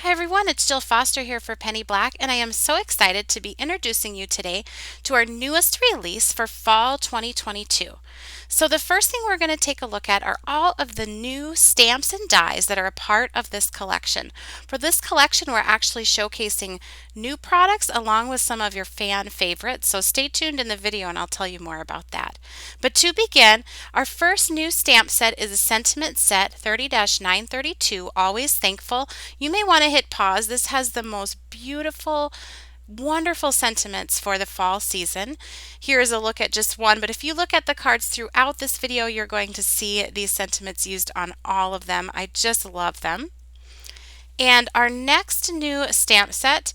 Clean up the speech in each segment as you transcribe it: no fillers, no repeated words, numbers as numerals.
Hi everyone, it's Jill Foster here for Penny Black, and I am so excited to be introducing you today to our newest release for fall 2022. So the first thing we're going to take a look at are all of the new stamps and dies that are a part of this collection. For this collection, we're actually showcasing new products along with some of your fan favorites, so stay tuned in the video and I'll tell you more about that. But to begin, our first new stamp set is a sentiment set 30-932, Always Thankful. You may want to hit pause. This has the most beautiful, wonderful sentiments for the fall season. Here is a look at just one, but if you look at the cards throughout this video, you're going to see these sentiments used on all of them. I just love them. And our next new stamp set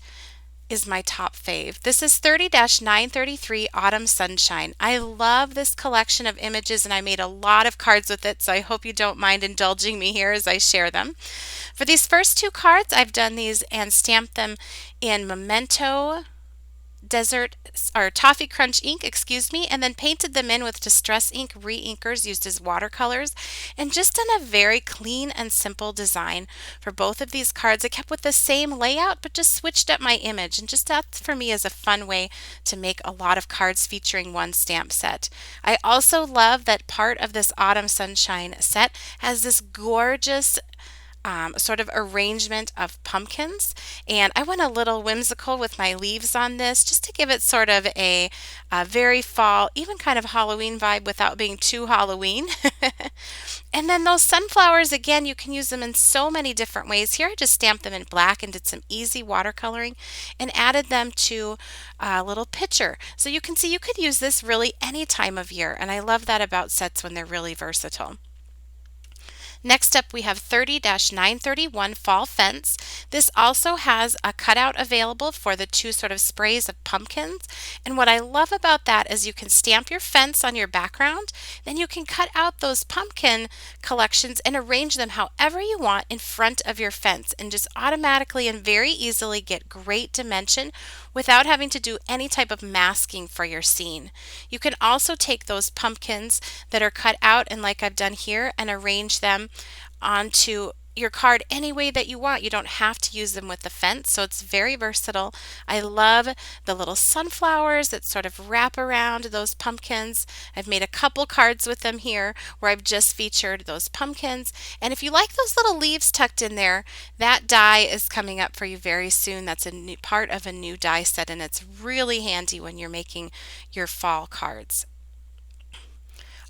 is my top fave. This is 30-933 Autumn Sunshine. I love this collection of images and I made a lot of cards with it, so I hope you don't mind indulging me here as I share them. For these first two cards, I've done these and stamped them in Memento Desert or Toffee Crunch ink, and then painted them in with Distress ink re-inkers used as watercolors, and just done a very clean and simple design for both of these cards. I kept with the same layout but just switched up my image, and just that for me is a fun way to make a lot of cards featuring one stamp set. I also love that part of this Autumn Sunshine set has this gorgeous sort of arrangement of pumpkins, and I went a little whimsical with my leaves on this just to give it sort of a very fall, even kind of Halloween vibe without being too Halloween. And then those sunflowers, again, you can use them in so many different ways. Here I just stamped them in black and did some easy watercoloring and added them to a little picture. So you can see you could use this really any time of year, and I love that about sets when they're really versatile. Next up, we have 30-931 Fall Fence. This also has a cutout available for the two sort of sprays of pumpkins. And what I love about that is you can stamp your fence on your background, then you can cut out those pumpkin collections and arrange them however you want in front of your fence and just automatically and very easily get great dimension without having to do any type of masking for your scene. You can also take those pumpkins that are cut out and like I've done here and arrange them onto your card any way that you want. You don't have to use them with the fence, so it's very versatile. I love the little sunflowers that sort of wrap around those pumpkins. I've made a couple cards with them here where I've just featured those pumpkins. And if you like those little leaves tucked in there, that die is coming up for you very soon. That's a new part of a new die set, and it's really handy when you're making your fall cards.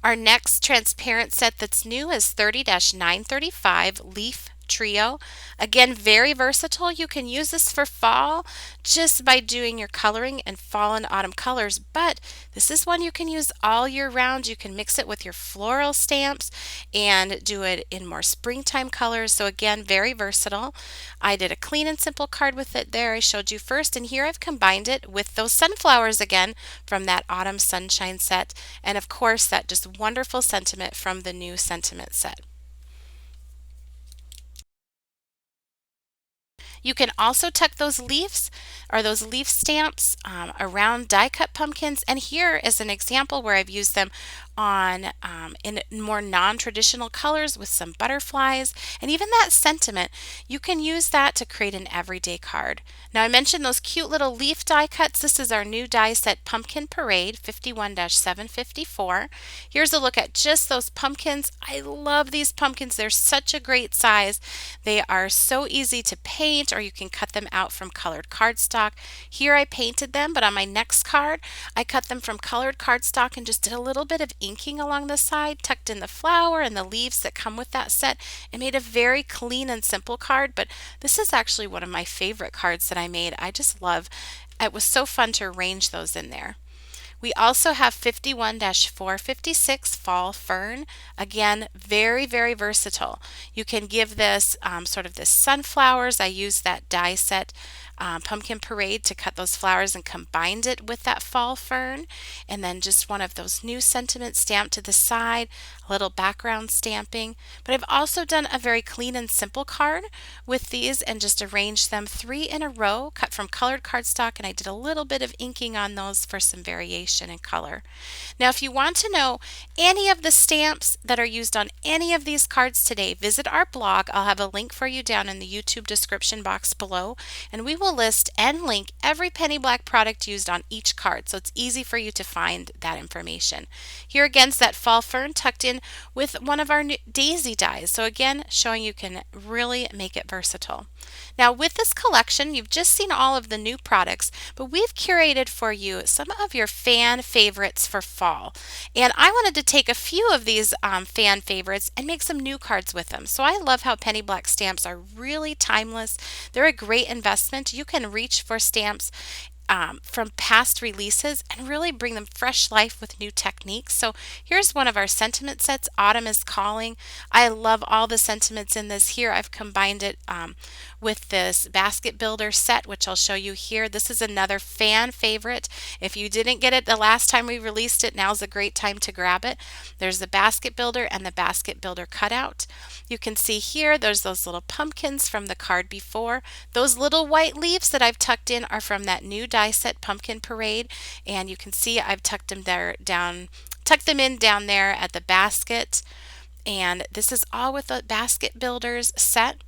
Our next transparent set that's new is 30-935 Leaf Trio. Again, very versatile. You can use this for fall just by doing your coloring and fall and autumn colors, but this is one you can use all year round. You can mix it with your floral stamps and do it in more springtime colors. So again, very versatile. I did a clean and simple card with it there I showed you first, and here I've combined it with those sunflowers again from that Autumn Sunshine set, and of course that just wonderful sentiment from the new sentiment set. You can also tuck those leaves or those leaf stamps around die cut pumpkins, and here is an example where I've used them on in more non-traditional colors with some butterflies, and even that sentiment, you can use that to create an everyday card. Now I mentioned those cute little leaf die cuts. This is our new die set Pumpkin Parade 51-754. Here's a look at just those pumpkins. I love these pumpkins. They're such a great size. They are so easy to paint, or you can cut them out from colored cardstock. Here I painted them, but on my next card I cut them from colored cardstock and just did a little bit of inking along the side, tucked in the flower and the leaves that come with that set, and made a very clean and simple card. But this is actually one of my favorite cards that I made. I just love it. Was so fun to arrange those in there. We also have 51-456 Fall Fern. Again, very, very versatile. You can give this sort of this sunflowers. I used that die set Pumpkin Parade to cut those flowers and combined it with that fall fern. And then just one of those new sentiments stamped to the side, a little background stamping. But I've also done a very clean and simple card with these and just arranged them 3 in a row, cut from colored cardstock, and I did a little bit of inking on those for some variation. information and color. Now, if you want to know any of the stamps that are used on any of these cards today, visit our blog. I'll have a link for you down in the YouTube description box below, and we will list and link every Penny Black product used on each card, so it's easy for you to find that information. Here again is that fall fern tucked in with one of our daisy dies. So again, showing you can really make it versatile. Now with this collection, you've just seen all of the new products, but we've curated for you some of your fan favorites for fall. And I wanted to take a few of these fan favorites and make some new cards with them. So I love how Penny Black stamps are really timeless. They're a great investment. You can reach for stamps from past releases and really bring them fresh life with new techniques. So here's one of our sentiment sets, Autumn is Calling. I love all the sentiments in this here. I've combined it with this basket builder set, which I'll show you here. This is another fan favorite. If you didn't get it the last time we released it, now's a great time to grab it. There's the basket builder and the basket builder cutout. You can see here there's those little pumpkins from the card before. Those little white leaves that I've tucked in are from that new die set Pumpkin Parade, and you can see I've tucked them in down there at the basket. And this is all with the basket builders set.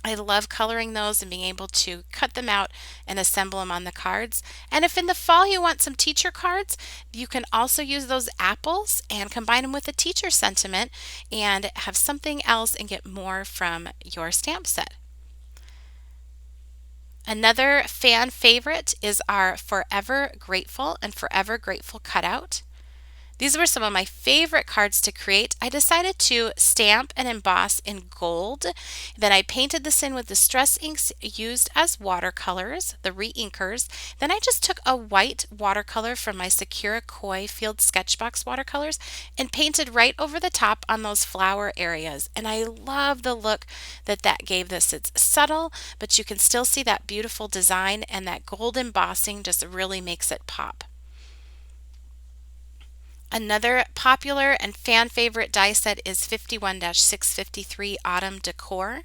I love coloring those and being able to cut them out and assemble them on the cards. And if in the fall you want some teacher cards, you can also use those apples and combine them with a teacher sentiment and have something else and get more from your stamp set. Another fan favorite is our Forever Grateful and Forever Grateful cutout. These were some of my favorite cards to create. I decided to stamp and emboss in gold. Then I painted this in with distress inks used as watercolors, the re-inkers. Then I just took a white watercolor from my Sakura Koi Field Sketchbox watercolors and painted right over the top on those flower areas. And I love the look that that gave this. It's subtle, but you can still see that beautiful design, and that gold embossing just really makes it pop. Another popular and fan favorite die set is 51-653 Autumn Decor.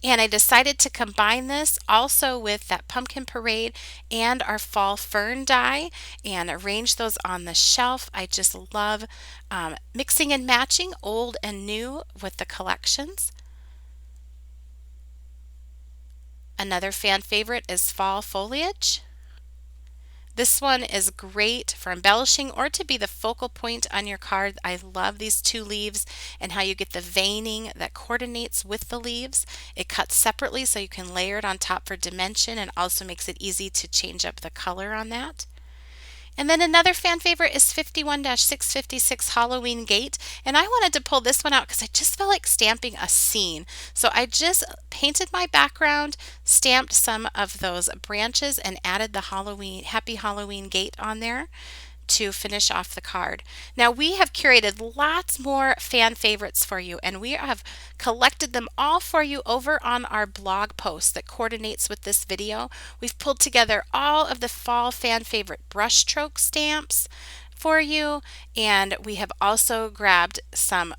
And I decided to combine this also with that Pumpkin Parade and our Fall Fern die and arrange those on the shelf. I just love mixing and matching old and new with the collections. Another fan favorite is Fall Foliage. This one is great for embellishing or to be the focal point on your card. I love these two leaves and how you get the veining that coordinates with the leaves. It cuts separately so you can layer it on top for dimension, and also makes it easy to change up the color on that. And then another fan favorite is 51-656 Halloween Gate. And I wanted to pull this one out because I just felt like stamping a scene. So I just painted my background, stamped some of those branches, and added the Happy Halloween Gate on there to finish off the card. Now we have curated lots more fan favorites for you, and we have collected them all for you over on our blog post that coordinates with this video. We've pulled together all of the fall fan favorite brushstroke stamps for you, and we have also grabbed some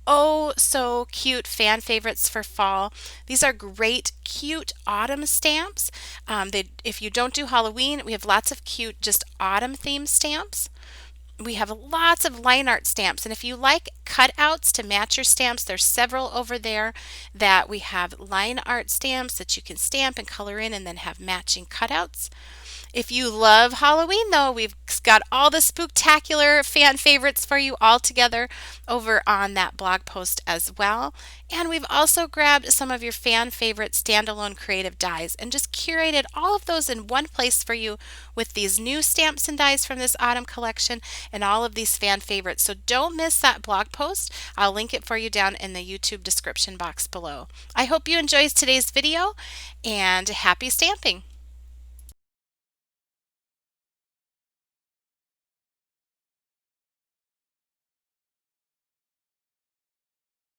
oh so cute fan favorites for fall. These are great cute autumn stamps. If you don't do Halloween, we have lots of cute just autumn themed stamps. We have lots of line art stamps, and if you like cutouts to match your stamps, there's several over there that we have line art stamps that you can stamp and color in and then have matching cutouts. If you love Halloween, though, we've got all the spooktacular fan favorites for you all together over on that blog post as well. And we've also grabbed some of your fan favorite standalone creative dies and just curated all of those in one place for you with these new stamps and dies from this autumn collection and all of these fan favorites. So don't miss that blog post. I'll link it for you down in the YouTube description box below. I hope you enjoyed today's video, and happy stamping!